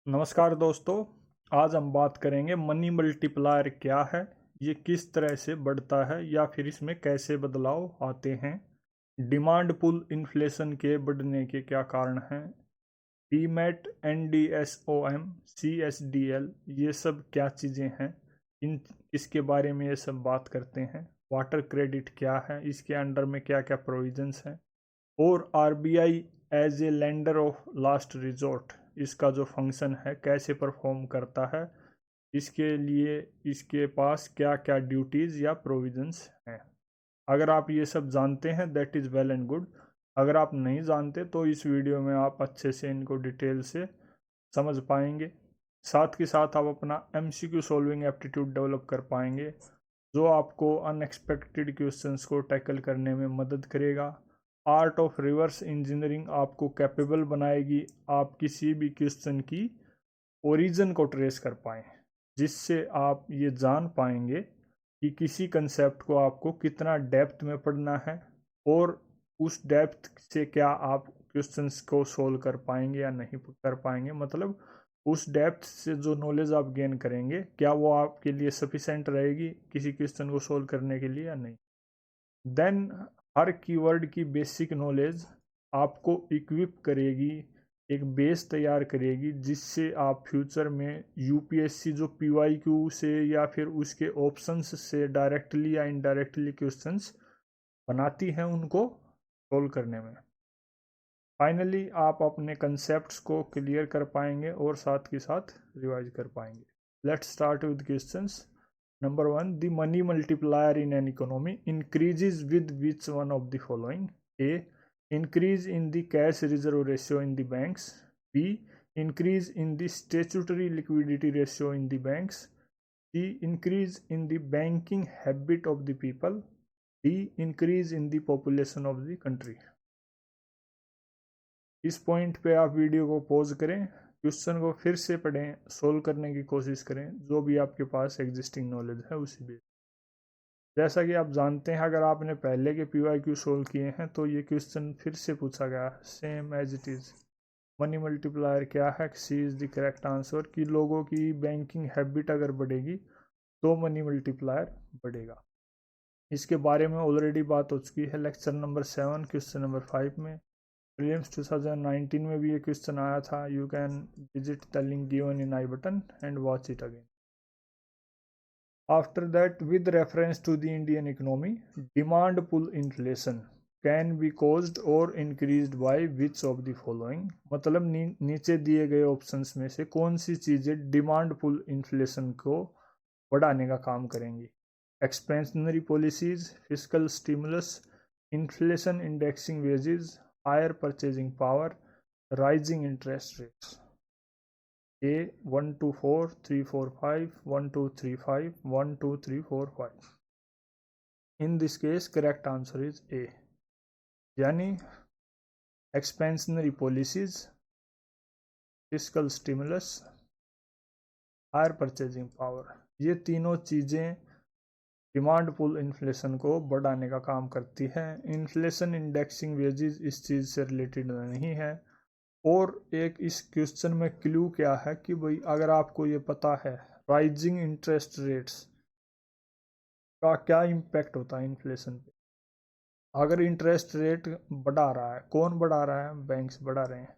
नमस्कार दोस्तों। आज हम बात करेंगे मनी मल्टीप्लायर क्या है, ये किस तरह से बढ़ता है या फिर इसमें कैसे बदलाव आते हैं, डिमांड पुल इन्फ्लेशन के बढ़ने के क्या कारण हैं, डीमैट, एनडीएसओएम, सीएसडीएल ये सब क्या चीज़ें हैं, इन इसके बारे में ये सब बात करते हैं। वाटर क्रेडिट क्या है, इसके अंडर में क्या क्या प्रोविजंस हैं, और RBI as a lender of last resort इसका जो फंक्शन है कैसे परफॉर्म करता है, इसके लिए इसके पास क्या क्या ड्यूटीज़ या प्रोविजंस हैं। अगर आप ये सब जानते हैं that is well and good. अगर आप नहीं जानते तो इस वीडियो में आप अच्छे से इनको डिटेल से समझ पाएंगे। साथ के साथ आप अपना एमसीक्यू सॉल्विंग एप्टीट्यूड डेवलप कर पाएंगे, जो आपको अनएक्सपेक्टेड क्वेश्चंस को टैकल करने में मदद करेगा। आर्ट ऑफ रिवर्स इंजीनियरिंग आपको कैपेबल बनाएगी आप किसी भी क्वेश्चन की ओरिजिन को ट्रेस कर पाएँ, जिससे आप ये जान पाएंगे कि किसी कंसेप्ट को आपको कितना डेप्थ में पढ़ना है और उस डेप्थ से क्या आप क्वेश्चंस को सोल्व कर पाएंगे या नहीं कर पाएंगे। मतलब उस डेप्थ से जो नॉलेज आप गेन करेंगे क्या वो आपके लिए सफिशेंट रहेगी किसी क्वेश्चन को सोल्व करने के लिए या नहीं। देन हर कीवर्ड की बेसिक नॉलेज आपको इक्विप करेगी, एक बेस तैयार करेगी, जिससे आप फ्यूचर में यूपीएससी जो पीवाईक्यू से या फिर उसके ऑप्शंस से डायरेक्टली या इनडायरेक्टली क्वेश्चंस बनाती हैं उनको सोल्व करने में। फाइनली आप अपने कंसेप्ट्स को क्लियर कर पाएंगे और साथ के साथ रिवाइज कर पाएंगे। Let's start with questions. Number 1, the money multiplier in an economy increases with which one of the following? A, increase in the cash reserve ratio in the banks. B, increase in the statutory liquidity ratio in the banks. C, increase in the banking habit of the people. D, increase in the population of the country. इस point पे आप video को pause करें, question को फिर से पढ़ें, solve करने की कोशिश करें जो भी आपके पास एग्जिस्टिंग नॉलेज है उसी बेस। जैसा कि आप जानते हैं अगर आपने पहले के पीवाईक्यू सोल्व किए हैं तो ये क्वेश्चन फिर से पूछा गया same as it is. Money multiplier क्या है, C is the correct answer. कि लोगों की बैंकिंग हैबिट अगर बढ़ेगी तो मनी मल्टीप्लायर बढ़ेगा। इसके बारे में ऑलरेडी बात हो चुकी है लेक्चर नंबर 7 क्वेश्चन नंबर 5 में। प्रीलिम्स 2019 में भी ये क्वेश्चन आया था। You can visit the link given in I button and watch it again. After that, with reference to the Indian economy, demand pull inflation can be caused or increased by which of the following? मतलब नीचे दिए गए options में से कौन सी चीज़ें demand pull inflation को बढ़ाने का काम करेंगी? Expansionary policies, fiscal stimulus, inflation indexing wages, higher purchasing power, rising interest rates. A 1 2 4 3 4 5 1 2 3 5 1 2 3 4 5. In this case correct answer is A, यानी expansionary policies, fiscal stimulus, higher purchasing power, ये तीनों चीज़ें demand pull inflation को बढ़ाने का काम करती है। इन्फ्लेशन इंडेक्सिंग वेजेस इस चीज़ से रिलेटेड नहीं है। और एक इस क्वेश्चन में क्लू क्या है कि भाई अगर आपको ये पता है राइजिंग इंटरेस्ट रेट्स का क्या इम्पैक्ट होता है इन्फ्लेशन पे। अगर इंटरेस्ट रेट बढ़ा रहा है, कौन बढ़ा रहा है? बैंक्स बढ़ा रहे हैं।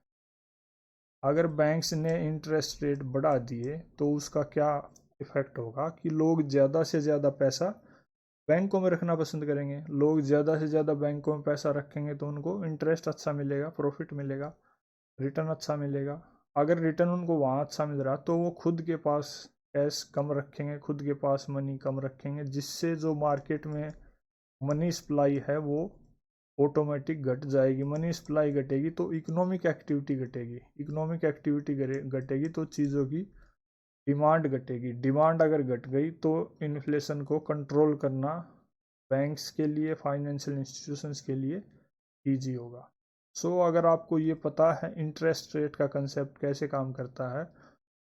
अगर बैंक्स ने इंटरेस्ट रेट बढ़ा दिए तो उसका क्या इफेक्ट होगा कि लोग ज़्यादा से ज़्यादा पैसा बैंकों में रखना पसंद करेंगे। लोग ज़्यादा से ज़्यादा बैंकों में पैसा रखेंगे तो उनको इंटरेस्ट अच्छा मिलेगा, प्रॉफिट मिलेगा, रिटर्न अच्छा मिलेगा। अगर रिटर्न उनको वहाँ अच्छा मिल रहा तो वो खुद के पास कैश कम रखेंगे, खुद के पास मनी कम रखेंगे, जिससे जो मार्केट में मनी सप्लाई है वो ऑटोमेटिक घट जाएगी। मनी सप्लाई घटेगी तो इकोनॉमिक एक्टिविटी घटेगी, इकोनॉमिक एक्टिविटी घटेगी तो चीज़ों की डिमांड घटेगी। डिमांड अगर घट गई तो इन्फ्लेशन को कंट्रोल करना बैंक्स के लिए, फाइनेंशियल इंस्टीट्यूशंस के लिए ईजी होगा। सो अगर आपको ये पता है इंटरेस्ट रेट का कंसेप्ट कैसे काम करता है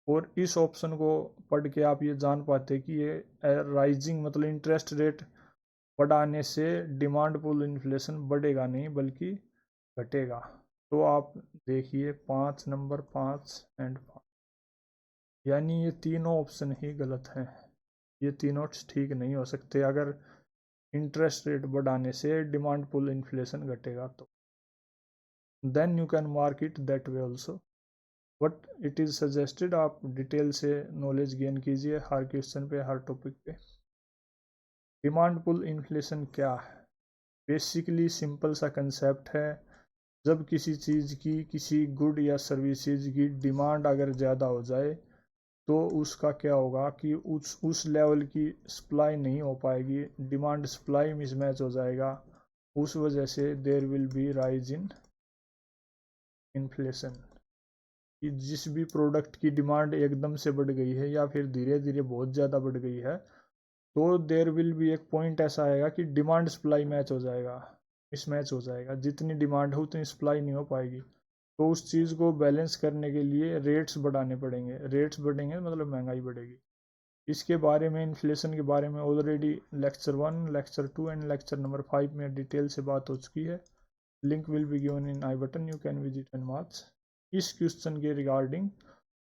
और इस ऑप्शन को पढ़ के आप ये जान पाते कि ये राइजिंग मतलब इंटरेस्ट रेट बढ़ाने से डिमांड पुल इन्फ्लेशन बढ़ेगा नहीं बल्कि घटेगा। तो आप देखिए 5 नंबर 5 एंड 5। यानी ये तीनों ऑप्शन ही गलत हैं, ये तीनों ठीक नहीं हो सकते। अगर इंटरेस्ट रेट बढ़ाने से डिमांड पुल इन्फ्लेशन घटेगा तो then you can mark it that way also, but it is suggested आप डिटेल से नॉलेज गेन कीजिए हर क्वेश्चन पे, हर टॉपिक पे। डिमांड पुल इन्फ्लेशन क्या है? बेसिकली सिंपल सा कंसेप्ट है, जब किसी चीज़ की, किसी गुड या सर्विसेज की डिमांड अगर ज़्यादा हो जाए तो उसका क्या होगा कि उस लेवल की सप्लाई नहीं हो पाएगी, डिमांड सप्लाई मिसमैच हो जाएगा, उस वजह से there will be rise in inflation. कि जिस भी प्रोडक्ट की डिमांड एकदम से बढ़ गई है या फिर धीरे धीरे बहुत ज़्यादा बढ़ गई है, तो देयर विल बी एक पॉइंट ऐसा आएगा कि डिमांड सप्लाई मैच हो जाएगा, मिसमैच हो जाएगा, जितनी डिमांड हो उतनी सप्लाई नहीं हो पाएगी। तो उस चीज़ को बैलेंस करने के लिए रेट्स बढ़ाने पड़ेंगे, रेट्स बढ़ेंगे मतलब महंगाई बढ़ेगी। इसके बारे में, इन्फ्लेशन के बारे में already lecture 1, lecture 2 and lecture number 5 में डिटेल से बात हो चुकी है। Link will be given in I button, you can visit and watch. इस क्वेश्चन के रिगार्डिंग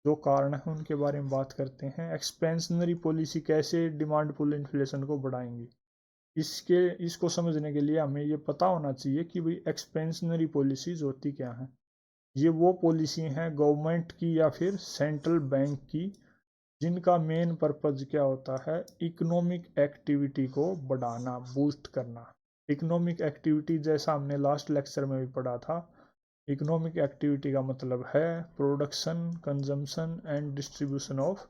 जो कारण है उनके बारे में बात करते हैं। एक्सपेंशनरी पॉलिसी कैसे डिमांड पुल इन्फ्लेशन को बढ़ाएंगी, इसको समझने के लिए हमें ये पता होना चाहिए कि भाई एक्सपेंशनरी पॉलिसीज होती क्या हैं। ये वो पॉलिसी हैं गवर्नमेंट की या फिर सेंट्रल बैंक की, जिनका मेन पर्पज क्या होता है, इकोनॉमिक एक्टिविटी को बढ़ाना, बूस्ट करना। इकोनॉमिक एक्टिविटी जैसा हमने लास्ट लेक्चर में भी पढ़ा था, इकोनॉमिक एक्टिविटी का मतलब है production, consumption and distribution of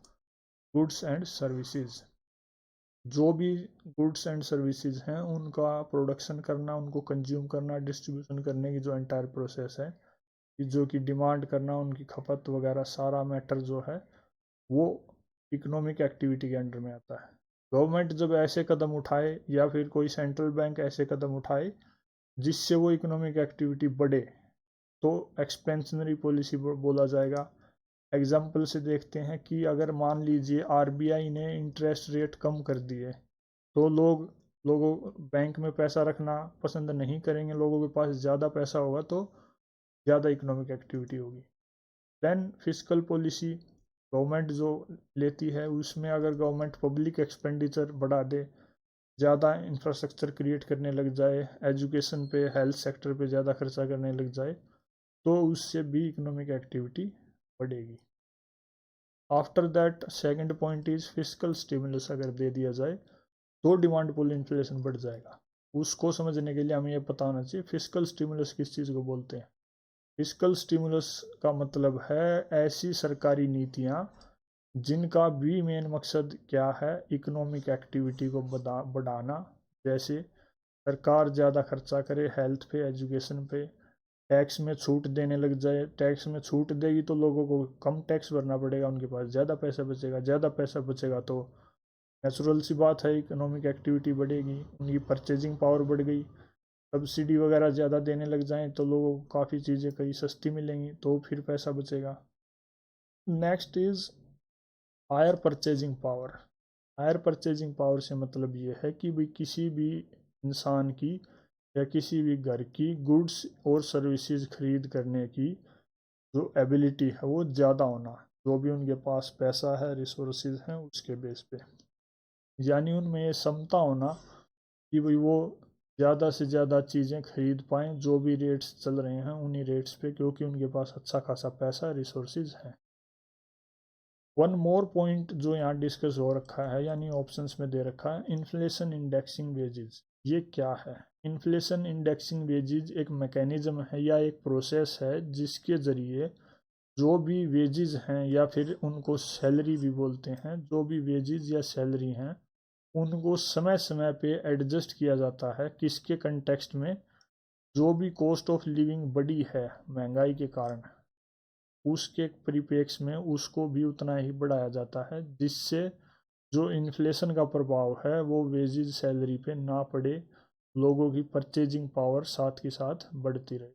goods and services. जो भी गुड्स एंड सर्विसेज हैं उनका प्रोडक्शन करना, उनको कंज्यूम करना, डिस्ट्रीब्यूशन करने की जो एंटायर प्रोसेस है, जो कि डिमांड करना, उनकी खपत वगैरह, सारा मैटर जो है वो इकोनॉमिक एक्टिविटी के अंडर में आता है। गवर्नमेंट जब ऐसे कदम उठाए या फिर कोई सेंट्रल बैंक ऐसे कदम उठाए जिससे वो इकोनॉमिक एक्टिविटी बढ़े, तो एक्सपेंशनरी पॉलिसी बोला जाएगा। एग्जाम्पल से देखते हैं कि अगर मान लीजिए आरबीआई ने इंटरेस्ट रेट कम कर दिए, तो लोगों बैंक में पैसा रखना पसंद नहीं करेंगे, लोगों के पास ज़्यादा पैसा होगा तो ज़्यादा इकोनॉमिक एक्टिविटी होगी। देन फिजिकल पॉलिसी गवर्नमेंट जो लेती है, उसमें अगर गवर्नमेंट पब्लिक एक्सपेंडिचर बढ़ा दे, ज़्यादा इंफ्रास्ट्रक्चर क्रिएट करने लग जाए, एजुकेशन पे, हेल्थ सेक्टर पे ज़्यादा खर्चा करने लग जाए, तो उससे भी इकोनॉमिक एक्टिविटी बढ़ेगी। After that second point is physical stimulus अगर दे दिया जाए तो डिमांड पुल इन्फ्लेशन बढ़ जाएगा। उसको समझने के लिए हमें यह पता होना चाहिए फिजिकल स्टिमुलस किस चीज़ को बोलते हैं। फिजिकल स्टिमुलस का मतलब है ऐसी सरकारी नीतियाँ जिनका भी मेन मकसद क्या है, इकोनॉमिक एक्टिविटी को बढ़ाना। जैसे सरकार ज़्यादा खर्चा करे हेल्थ पे, एजुकेशन पे, टैक्स में छूट देने लग जाए, टैक्स में छूट देगी तो लोगों को कम टैक्स भरना पड़ेगा, उनके पास ज़्यादा पैसा बचेगा, ज़्यादा पैसा बचेगा तो नेचुरल सी बात है इकोनॉमिक एक्टिविटी बढ़ेगी, उनकी परचेजिंग पावर बढ़ गई। सब्सिडी वगैरह ज़्यादा देने लग जाएं तो लोगों को काफ़ी चीज़ें कहीं सस्ती मिलेंगी तो फिर पैसा बचेगा। Next is higher purchasing power. Higher purchasing power से मतलब ये है कि भाई किसी भी इंसान की या किसी भी घर की गुड्स और सर्विसेज खरीद करने की जो एबिलिटी है वो ज़्यादा होना, जो भी उनके पास पैसा है, रिसोर्सेज हैं, उसके बेस पे। यानी उनमें ये क्षमता होना कि भाई वो ज़्यादा से ज़्यादा चीज़ें खरीद पाएँ, जो भी रेट्स चल रहे हैं उन्हीं रेट्स पे, क्योंकि उनके पास अच्छा खासा पैसा, रिसोर्सेज हैं। वन मोर पॉइंट जो यहाँ डिस्कस हो रखा है यानी ऑप्शंस में दे रखा है, इन्फ्लेशन इंडेक्सिंग वेजेस। ये क्या है? इन्फ्लेशन इंडेक्सिंग वेजेस एक मैकेनिज्म है या एक प्रोसेस है जिसके ज़रिए जो भी वेजेस हैं या फिर उनको सैलरी भी बोलते हैं, जो भी वेजेस या सैलरी हैं उनको समय समय पे एडजस्ट किया जाता है। किसके कंटेक्स्ट में? जो भी कॉस्ट ऑफ लिविंग बढ़ी है महंगाई के कारण, उसके परिप्रेक्ष्य में उसको भी उतना ही बढ़ाया जाता है, जिससे जो इन्फ्लेशन का प्रभाव है वो वेजेस सैलरी पे ना पड़े, लोगों की परचेजिंग पावर साथ के साथ बढ़ती रहे।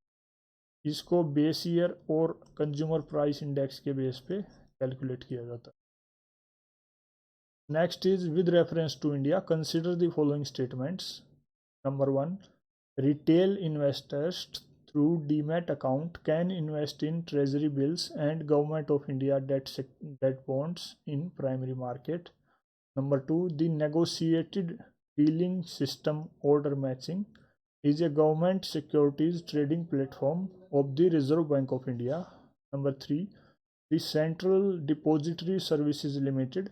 इसको बेस ईयर और कंज्यूमर प्राइस इंडेक्स के बेस पे कैलकुलेट किया जाता है। Next is with reference to India consider the following statements. Number 1, retail investors through demat account can invest in treasury bills and government of India debt bonds in primary market. Number 2, the negotiated dealing system order matching is a government securities trading platform of the Reserve Bank of India. Number 3, the Central Depository Services Limited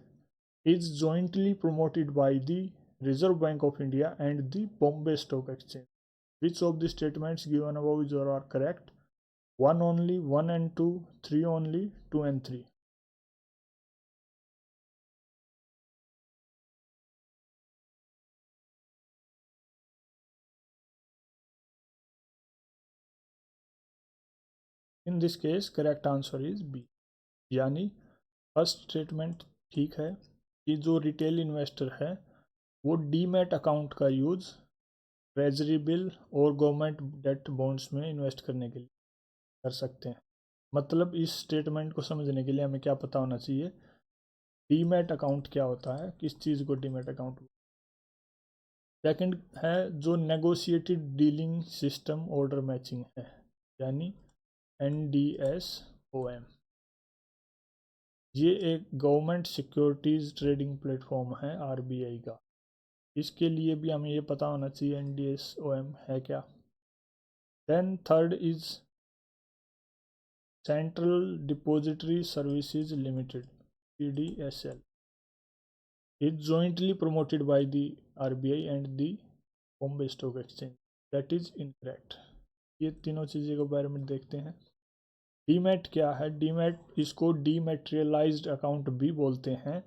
is jointly promoted by the Reserve Bank of India and the Bombay Stock Exchange. Which of the statements given above is or are correct? 1 only, 1 and 2, 3 only, 2 and 3. In this case correct answer is B. यानी first statement ठीक है कि जो retail investor है वो demat account का use treasury bill और government date bonds में इन्वेस्ट करने के लिए कर सकते हैं। मतलब इस स्टेटमेंट को समझने के लिए हमें क्या पता होना चाहिए, डीमैट अकाउंट क्या होता है, किस चीज़ को डीमैट अकाउंट। सेकंड है जो negotiated dealing system order matching है, यानी NDSOM। ये एक गवर्नमेंट सिक्योरिटीज़ ट्रेडिंग प्लेटफॉर्म है RBI का। इसके लिए भी हमें ये पता होना चाहिए NDSOM है क्या। Then third is central depository services limited CDSL is jointly promoted by the RBI and the Bombay Stock Exchange. That is incorrect. ये तीनों चीज़ों के बारे में देखते हैं। डीमैट क्या है? डीमैट इसको डीमैटेरियलाइज्ड अकाउंट भी बोलते हैं।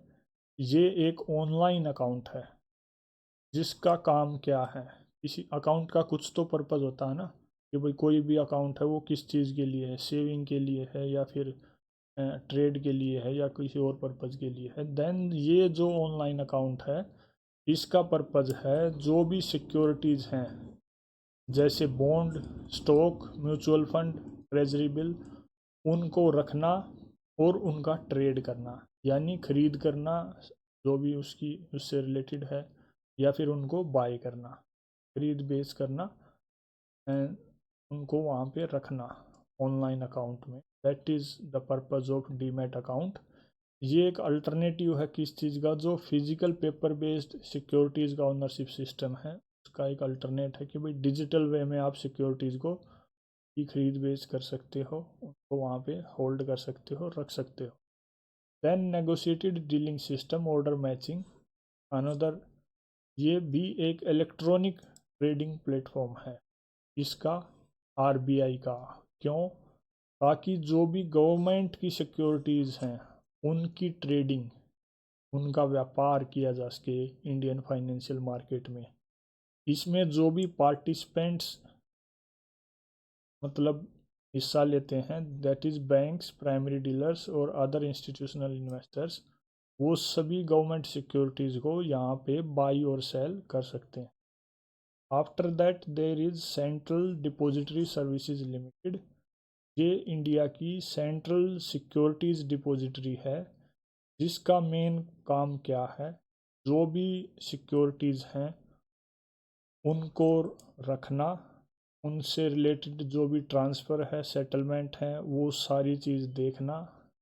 ये एक ऑनलाइन अकाउंट है जिसका काम क्या है, इसी अकाउंट का कुछ तो पर्पज़ होता है ना कि भाई कोई भी अकाउंट है वो किस चीज़ के लिए है, सेविंग के लिए है या फिर ट्रेड के लिए है या किसी और पर्पज़ के लिए है। देन ये जो ऑनलाइन अकाउंट है इसका पर्पज़ है जो भी सिक्योरिटीज़ हैं जैसे bond, stock, mutual fund, treasury bill, उनको रखना और उनका ट्रेड करना, यानी ख़रीद करना जो भी उससे रिलेटेड है, या फिर उनको बाय करना, खरीद बेच करना एंड उनको वहाँ पे रखना ऑनलाइन अकाउंट में। That is the purpose of demat account. ये एक अल्टरनेटिव है किस चीज़ का, जो फिजिकल पेपर बेस्ड सिक्योरिटीज़ का ओनरशिप सिस्टम है उसका एक अल्टरनेट है कि भाई डिजिटल वे में आप सिक्योरिटीज़ को भी खरीद बेच कर सकते हो, उनको वहाँ पे होल्ड कर सकते हो, रख सकते हो। Then negotiated dealing system order matching another, ये भी एक इलेक्ट्रॉनिक ट्रेडिंग प्लेटफॉर्म है इसका RBI का। क्यों? ताकि जो भी गवर्नमेंट की सिक्योरिटीज़ हैं उनकी ट्रेडिंग, उनका व्यापार किया जा सके इंडियन फाइनेंशियल मार्केट में। इसमें जो भी पार्टिसिपेंट्स मतलब हिस्सा लेते हैं, that is banks, primary dealers और अदर इंस्टीट्यूशनल इन्वेस्टर्स, वो सभी गवर्नमेंट सिक्योरिटीज़ को यहाँ पे बाई और सेल कर सकते हैं। After that there is central depository services limited. ये इंडिया की सेंट्रल सिक्योरिटीज़ डिपॉजिटरी है जिसका मेन काम क्या है, जो भी सिक्योरिटीज़ हैं उनको रखना, उनसे रिलेटेड जो भी ट्रांसफ़र है, सेटलमेंट है, वो सारी चीज़ देखना।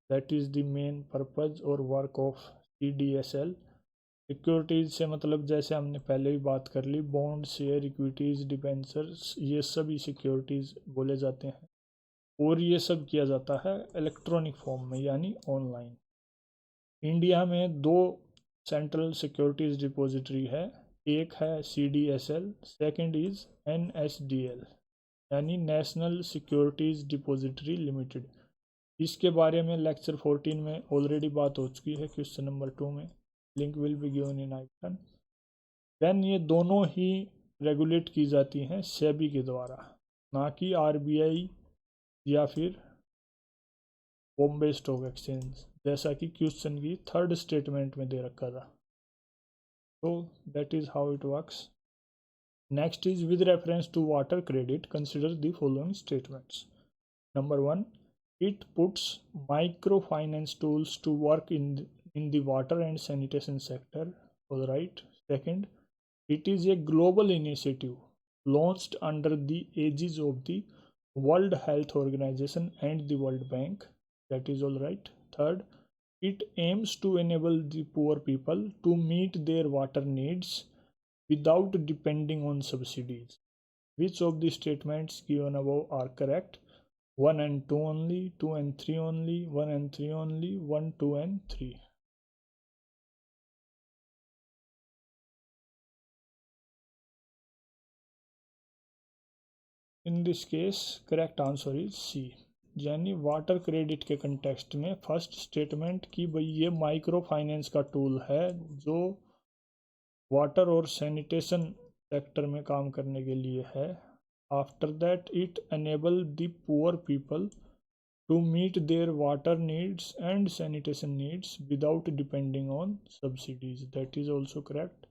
That is the main purpose और वर्क ऑफ CDSL। सिक्योरिटीज़ से मतलब जैसे हमने पहले ही बात कर ली, बॉन्ड, शेयर, इक्विटीज़, डिबेंचर्स, ये सभी सिक्योरिटीज़ बोले जाते हैं और ये सब किया जाता है इलेक्ट्रॉनिक फॉर्म में यानी ऑनलाइन। इंडिया में दो सेंट्रल सिक्योरिटीज़ डिपॉजिटरी है, एक है CDSL, सेकंड इज़ NSDL यानी नेशनल सिक्योरिटीज़ डिपॉजिटरी लिमिटेड। इसके बारे में लेक्चर 14 में ऑलरेडी बात हो चुकी है, क्वेश्चन नंबर 2 में। Link will be given in icon. Then ये दोनों ही रेगुलेट की जाती हैं सेबी के द्वारा, ना कि RBI या फिर बॉम्बे स्टॉक एक्सचेंज, जैसा कि क्वेश्चन की थर्ड स्टेटमेंट में दे रखा था। तो that is how it works. Next is with reference to water credit consider the following statements. Number 1, it puts microfinance tools to work in the water and sanitation sector. All right. Second, it is a global initiative launched under the aegis of the World Health Organization and the World Bank. That is all right. Third, it aims to enable the poor people to meet their water needs without depending on subsidies. Which of the statements given above are correct? 1 and 2 only, 2 and 3 only, 1 and 3 only, 1, 2 and 3. In this case, correct answer is C. यानी water credit के context में first statement कि भाई ये micro finance का tool है जो water और सैनिटेशन सेक्टर में काम करने के लिए है. After that it enable the poor people to meet their water needs and sanitation needs without depending on subsidies. That is also correct.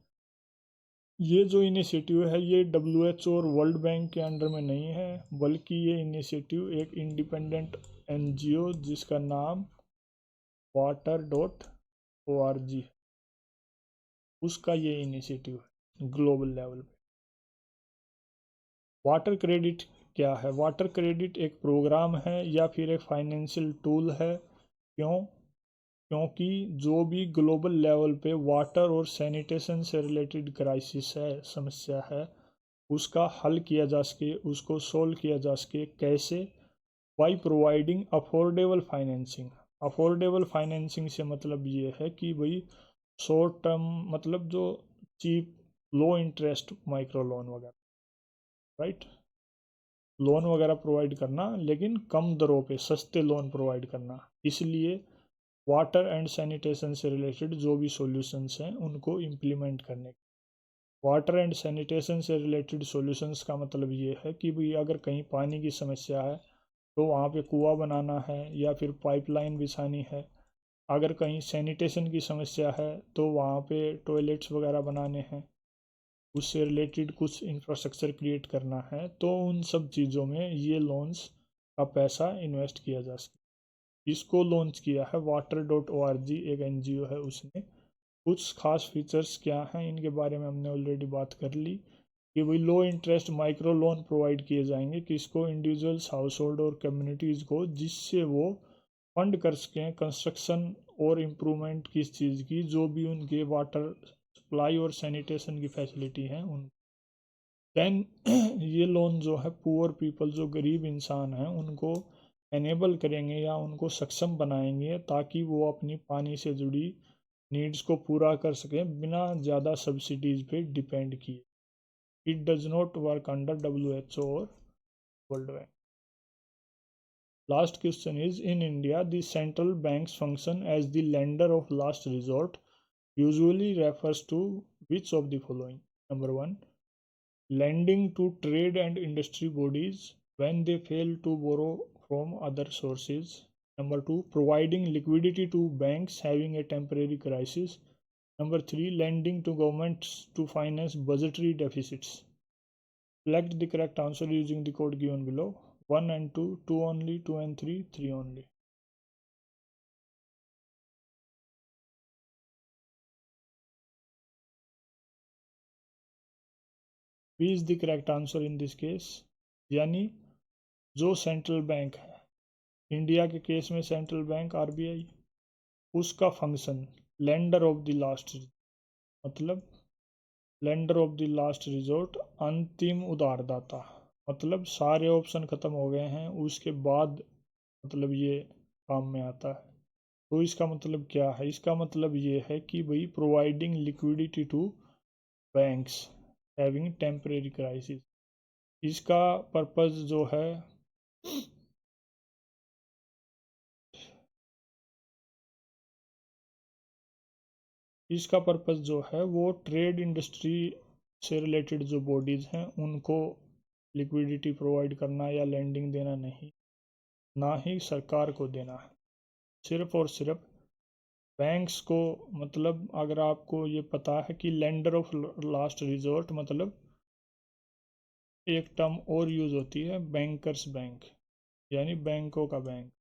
ये जो इनिशिएटिव है ये WHO और वर्ल्ड बैंक के अंडर में नहीं है, बल्कि ये इनिशिएटिव एक इंडिपेंडेंट NGO जिसका नाम water.org है, उसका ये इनिशिएटिव है ग्लोबल लेवल पे. वाटर क्रेडिट क्या है? वाटर क्रेडिट एक प्रोग्राम है या फिर एक फाइनेंशियल टूल है. क्यों? क्योंकि जो भी ग्लोबल लेवल पे वाटर और सैनिटेशन से रिलेटेड क्राइसिस है, समस्या है, उसका हल किया जा सके, उसको सोल्व किया जा सके. कैसे? By providing affordable financing. Affordable financing से मतलब ये है कि भाई शॉर्ट टर्म मतलब जो cheap low interest micro loan वगैरह, राइट, लोन वगैरह प्रोवाइड करना, लेकिन कम दरों पे सस्ते लोन प्रोवाइड करना. इसलिए वाटर एंड सैनिटेशन से रिलेटेड जो भी सॉल्यूशंस हैं उनको इम्प्लीमेंट करने. वाटर एंड सैनिटेशन से रिलेटेड सॉल्यूशंस का मतलब ये है कि भाई अगर कहीं पानी की समस्या है तो वहाँ पे कुआं बनाना है या फिर पाइपलाइन बिछानी है. अगर कहीं सैनिटेशन की समस्या है तो वहाँ पे टॉयलेट्स वगैरह बनाने हैं, उससे रिलेटेड कुछ इंफ्रास्ट्रक्चर क्रिएट करना है. तो उन सब चीज़ों में ये लोन्स का पैसा इन्वेस्ट किया जा सकता. इसको लॉन्च किया है water.org, एक NGO है. उसने कुछ खास फीचर्स क्या हैं इनके बारे में हमने ऑलरेडी बात कर ली कि वही लो इंटरेस्ट माइक्रो लोन प्रोवाइड किए जाएंगे किसको? इंडिविजुअल्स, हाउस होल्ड और कम्युनिटीज़ को, जिससे वो फंड कर सकें कंस्ट्रक्शन और इम्प्रूवमेंट किस चीज़ की, जो भी उनके वाटर सप्लाई और सैनिटेशन की फैसिलिटी हैं उन. देन ये लोन जो है पुअर पीपल, जो गरीब इंसान हैं, उनको एनेबल करेंगे या उनको सक्षम बनाएंगे ताकि वो अपनी पानी से जुड़ी नीड्स को पूरा कर सकें बिना ज़्यादा सब्सिडीज़ पे डिपेंड किए. It does not work under WHO और world bank. Last question is, in India the central banks function as the lender of last resort usually refers to which of the following? Number 1, lending to trade and industry bodies when they fail to borrow from other sources. Number 2, providing liquidity to banks having a temporary crisis. Number 3, lending to governments to finance budgetary deficits. Select the correct answer using the code given below. 1 and 2, 2 only, 2 and 3, 3 only. B is the correct answer in this case. यानी जो central bank है, India के case में central bank RBI, उसका function lender of the last, मतलब lender of the last resort, अंतिम उधारदाता. मतलब सारे ऑप्शन ख़त्म हो गए हैं उसके बाद मतलब ये काम में आता है. तो इसका मतलब क्या है? इसका मतलब ये है कि भाई providing liquidity to banks having temporary crisis. इसका पर्पज़ जो है इसका पर्पज़ जो है वो ट्रेड इंडस्ट्री से रिलेटेड जो बॉडीज़ हैं उनको लिक्विडिटी प्रोवाइड करना या लैंडिंग देना नहीं, ना ही सरकार को देना है. सिर्फ और सिर्फ बैंक्स को. मतलब अगर आपको ये पता है कि लेंडर ऑफ लास्ट रिजोर्ट मतलब एक टर्म और यूज़ होती है बैंकर्स बैंक, यानी बैंकों का बैंक.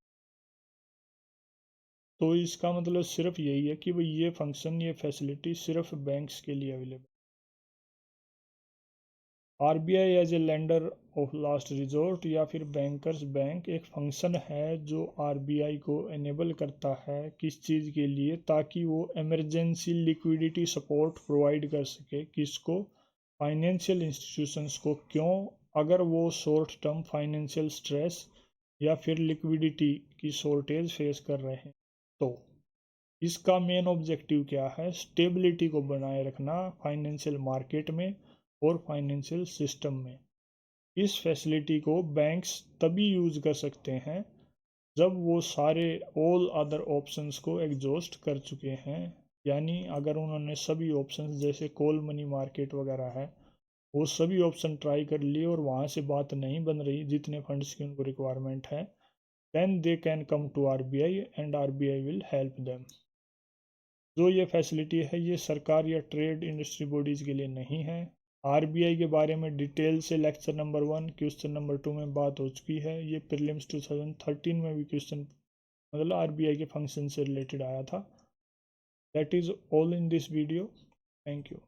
तो इसका मतलब सिर्फ यही है कि भाई ये फंक्शन, ये फैसिलिटी सिर्फ बैंक्स के लिए available. RBI as a lender of last resort या फिर बैंकर्स बैंक एक फंक्शन है जो आरबीआई को एनेबल करता है किस चीज़ के लिए, ताकि वो इमरजेंसी लिक्विडिटी सपोर्ट प्रोवाइड कर सके। किसको? फाइनेंशियल इंस्टीट्यूशंस को। क्यों? अगर वो शॉर्ट टर्म फाइनेंशियल स्ट्रेस या फिर लिक्विडिटी की शॉर्टेज फेस कर रहे हैं तो इसका मेन ऑब्जेक्टिव क्या है? स्टेबिलिटी को बनाए रखना फाइनेंशियल मार्केट में और फाइनेंशियल सिस्टम में। इस फैसिलिटी को बैंक्स तभी यूज़ कर सकते हैं जब वो सारे ऑल अदर ऑप्शंस को एग्जॉस्ट कर चुके हैं। यानी अगर उन्होंने सभी ऑप्शंस जैसे कॉल मनी मार्केट वगैरह है वो सभी ऑप्शन ट्राई कर लिए और वहाँ से बात नहीं बन रही जितने फंड्स की उनको रिक्वायरमेंट है, then they can come to RBI and RBI will help them. जो ये फैसिलिटी है ये सरकार या ट्रेड इंडस्ट्री बॉडीज़ के लिए नहीं है। आरबीआई के बारे में डिटेल से लेक्चर नंबर 1 क्वेश्चन नंबर 2 में बात हो चुकी है। ये प्रीलिम्स 2013 में भी क्वेश्चन मतलब आरबीआई के फंक्शन से रिलेटेड आया था। That is all in this video. Thank you.